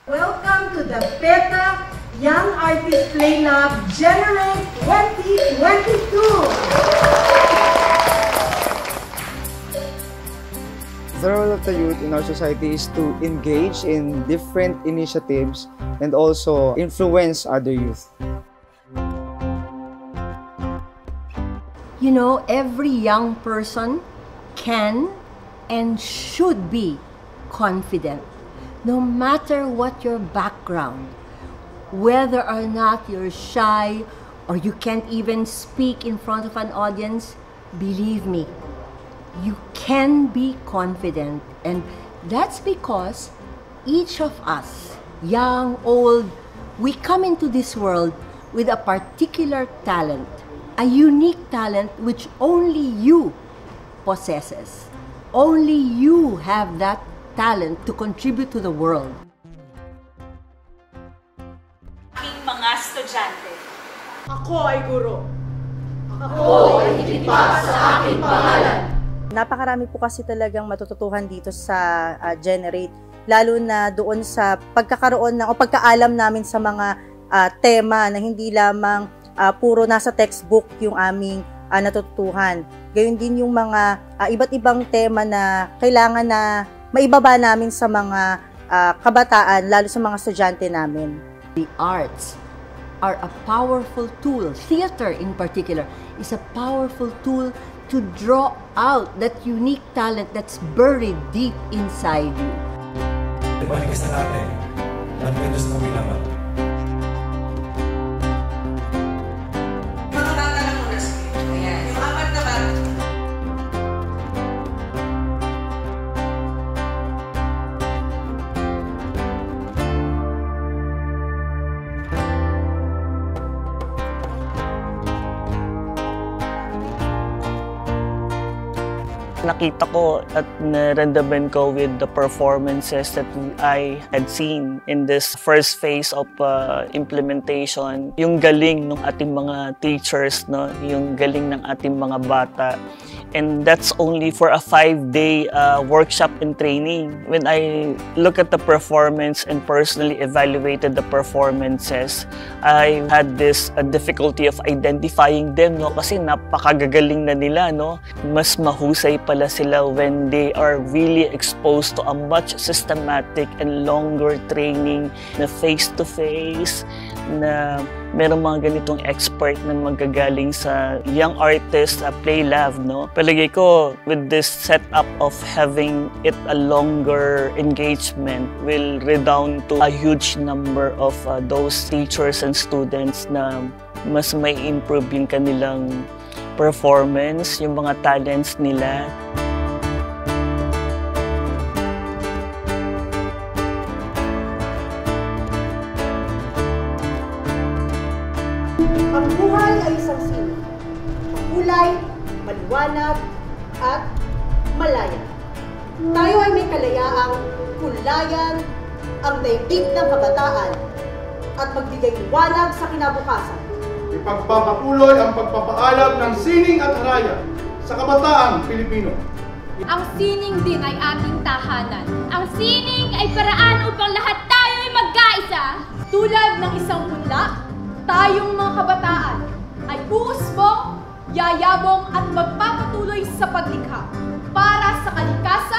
Welcome to the PETA Young Artist Play Lab Generate 2022! The role of the youth in our society is to engage in different initiatives and also influence other youth. You know, every young person can and should be confident, no matter what your background. Whether or not you're shy or you can't even speak in front of an audience, believe me, you can be confident. And that's because each of us, young, old, we come into this world with a particular talent, a unique talent which only you possesses. Only you have that talent to contribute to the world. Aking mga estudyante. Ako ay guro. Ako ay higit pa sa aking pangalan. Napakarami po kasi talagang matututuhan dito sa Generate, lalo na doon sa pagkakaroon o pagkaalam namin sa mga tema na hindi lamang puro nasa textbook yung aming natututuhan. Gayon din yung mga iba't ibang tema na kailangan na maibaba namin sa mga kabataan, lalo sa mga estudyante namin. The arts are a powerful tool. Theater in particular is a powerful tool to draw out that unique talent that's buried deep inside you. Balikas na natin. Nandito sa movie naman. Mga bata lang muna sa ayan. Yung apat na bata. Nakita ko at naramdaman ko with the performances that I had seen in this first phase of implementation. Yung galing ng ating mga teachers, no? Yung galing ng ating mga bata. And that's only for a 5-day workshop and training. When I look at the performance and personally evaluated the performances, I had this difficulty of identifying them, no? Kasi napakagagaling na nila, no? Mas mahusay pala sila when they are really exposed to a much systematic and longer training na face-to-face, na merong mga ganitong expert na magagaling sa Young Artist Play Lab, no? Palagay ko, with this setup of having it a longer engagement will redound to a huge number of those teachers and students na mas may improve yung kanilang performance, yung mga talents nila. Ang buhay ay isang sine. Makulay, maliwanag, at malaya. Tayo ay may kalayaang kulayan ang daigdig ng kabataan at magbigay liwanag sa kinabukasan. Ipagpapatuloy ang pagpapaalam ng sining at haraya sa kabataang Pilipino. Ang sining din ay ating tahanan. Ang sining ay paraan upang lahat tayo ay magkaisa. Tulad ng isang punla, tayong mga kabataan ay uusbong, yayabong at magpapatuloy sa paglikha para sa kalikasan